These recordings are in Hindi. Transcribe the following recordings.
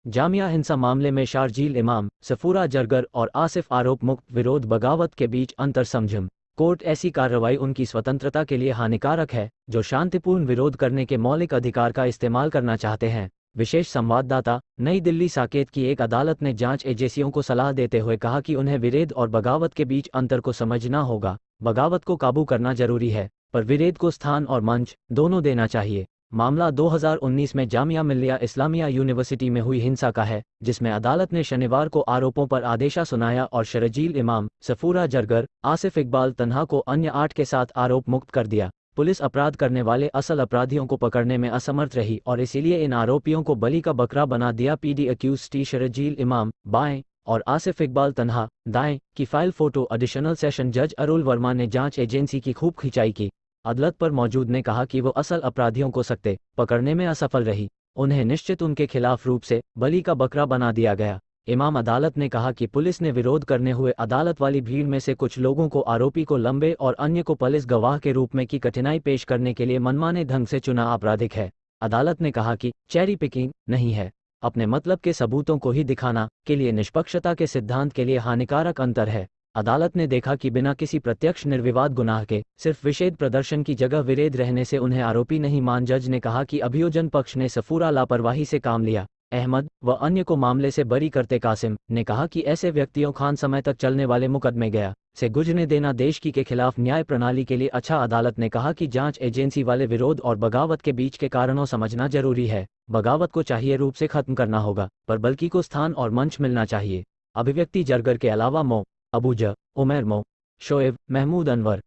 जामिया हिंसा मामले में शारजील इमाम, सफूरा जरगर और आसिफ आरोप मुक्त, विरोध बगावत के बीच अंतर समझम। कोर्ट ऐसी कार्रवाई उनकी स्वतंत्रता के लिए हानिकारक है जो शांतिपूर्ण विरोध करने के मौलिक अधिकार का इस्तेमाल करना चाहते हैं। विशेष संवाददाता, नई दिल्ली। साकेत की एक अदालत ने जांच एजेंसियों को सलाह देते हुए कहा कि उन्हें विरोध और बगावत के बीच अंतर को समझना होगा। बगावत को काबू करना जरूरी है, पर विरोध को स्थान और मंच दोनों देना चाहिए। मामला 2019 में जामिया मिल्लिया इस्लामिया यूनिवर्सिटी में हुई हिंसा का है, जिसमें अदालत ने शनिवार को आरोपों पर आदेशा सुनाया और शरजील इमाम, सफूरा जरगर, आसिफ इकबाल तन्हा को अन्य 8 के साथ आरोप मुक्त कर दिया। पुलिस अपराध करने वाले असल अपराधियों को पकड़ने में असमर्थ रही और इसीलिए इन आरोपियों को बलि का बकरा बना दिया। PD accused T Sharjeel Imam बाएं और आसिफ इकबाल तन्हा दाएं की फाइल फोटो। एडिशनल सेशन जज अरुल वर्मा ने जांच एजेंसी की खूब खिंचाई की। अदालत पर मौजूद ने कहा कि वो असल अपराधियों को सकते पकड़ने में असफल रही, उन्हें निश्चित उनके खिलाफ रूप से बलि का बकरा बना दिया गया। इमाम अदालत ने कहा कि पुलिस ने विरोध करने हुए अदालत वाली भीड़ में से कुछ लोगों को आरोपी को लंबे और अन्य को पुलिस गवाह के रूप में की कठिनाई पेश करने के लिए मनमाने ढंग से चुना आपराधिक है। अदालत ने कहा कि चेरी पिकिंग नहीं है, अपने मतलब के सबूतों को ही दिखाना के लिए निष्पक्षता के सिद्धांत के लिए हानिकारक अंतर है। अदालत ने देखा कि बिना किसी प्रत्यक्ष निर्विवाद गुनाह के सिर्फ विषेद प्रदर्शन की जगह विरोध रहने से उन्हें आरोपी नहीं मान। जज ने कहा कि अभियोजन पक्ष ने सफूरा लापरवाही से काम लिया। अहमद व अन्य को मामले से बरी करते कासिम ने कहा कि ऐसे व्यक्तियों खान समय तक चलने वाले मुकदमे गया से गुजरने देना देश की के खिलाफ न्याय प्रणाली के लिए अच्छा। अदालत ने कहा कि जांच एजेंसी वाले विरोध और बगावत के बीच के कारणों समझना जरूरी है। बगावत को चाहिए रूप से खत्म करना होगा, पर बल्कि को स्थान और मंच मिलना चाहिए। अभिव्यक्ति जरगर के अलावा मो अबूजा, उमर मो, शोएब, महमूद अनवर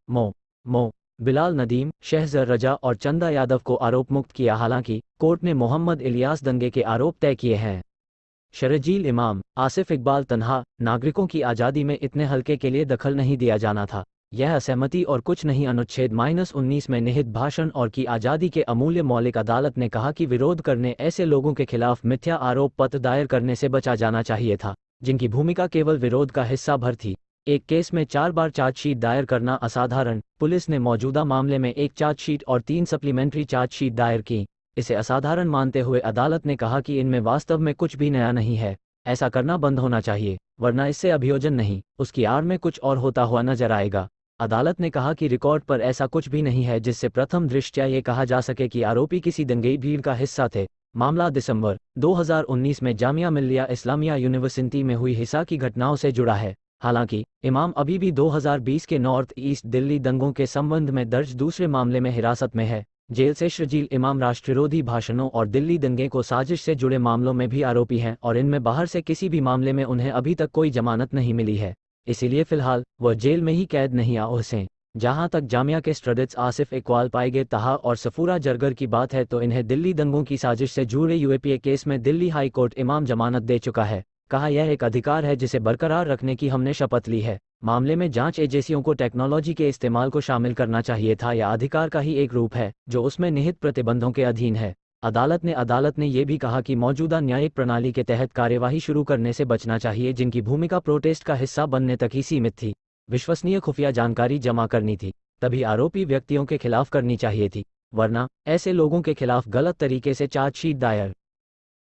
मो, बिलाल नदीम, शहजर रजा और चंदा यादव को आरोप मुक्त किया। हालांकि कोर्ट ने मोहम्मद इलियास दंगे के आरोप तय किए हैं। शरजील इमाम, आसिफ इकबाल तन्हा, नागरिकों की आज़ादी में इतने हल्के के लिए दखल नहीं दिया जाना था। यह असहमति और कुछ नहीं। अनुच्छेद -19 में निहित भाषण और की आज़ादी के अमूल्य मौलिक। अदालत ने कहा कि विरोध करने ऐसे लोगों के खिलाफ मिथ्या आरोप पत्र दायर करने से बचा जाना चाहिए था जिनकी भूमिका केवल विरोध का हिस्सा भर थी। एक केस में 4 बार चार्जशीट दायर करना असाधारण। पुलिस ने मौजूदा मामले में 1 चार्जशीट और 3 सप्लीमेंट्री चार्जशीट दायर की। इसे असाधारण मानते हुए अदालत ने कहा कि इनमें वास्तव में कुछ भी नया नहीं है। ऐसा करना बंद होना चाहिए, वरना इससे अभियोजन नहीं, उसकी आड़ में कुछ और होता हुआ नजर आएगा। अदालत ने कहा कि रिकॉर्ड पर ऐसा कुछ भी नहीं है जिससे प्रथम दृष्टया ये कहा जा सके कि आरोपी किसी दंगई भीड़ का हिस्सा थे। मामला दिसंबर 2019 में जामिया मिल्लिया इस्लामिया यूनिवर्सिटी में हुई हिंसा की घटनाओं से जुड़ा है। हालांकि इमाम अभी भी 2020 के नॉर्थ ईस्ट दिल्ली दंगों के संबंध में दर्ज दूसरे मामले में हिरासत में है। जेल से शरजील इमाम राष्ट्रविरोधी भाषणों और दिल्ली दंगे को साजिश से जुड़े मामलों में भी आरोपी हैं और इनमें बाहर से किसी भी मामले में उन्हें अभी तक कोई जमानत नहीं मिली है। इसीलिए फिलहाल वह जेल में ही कैद नहीं आ उसे। जहां तक जामिया के स्टूडेंट्स आसिफ इकबाल पाएगे तहा और सफूरा जरगर की बात है तो इन्हें दिल्ली दंगों की साजिश से जुड़े यूएपीए केस में दिल्ली हाई कोर्ट इमाम जमानत दे चुका है। कहा यह एक अधिकार है जिसे बरकरार रखने की हमने शपथ ली है। मामले में जांच एजेंसियों को टेक्नोलॉजी के इस्तेमाल को शामिल करना चाहिए था या अधिकार का ही एक रूप है जो उसमें निहित प्रतिबंधों के अधीन है। अदालत ने यह भी कहा कि मौजूदा न्यायिक प्रणाली के तहत कार्यवाही शुरू करने से बचना चाहिए जिनकी भूमिका प्रोटेस्ट का हिस्सा बनने तक ही सीमित थी। विश्वसनीय खुफिया जानकारी जमा करनी थी, तभी आरोपी व्यक्तियों के खिलाफ करनी चाहिए थी, वरना ऐसे लोगों के खिलाफ गलत तरीके से चार्जशीट दायर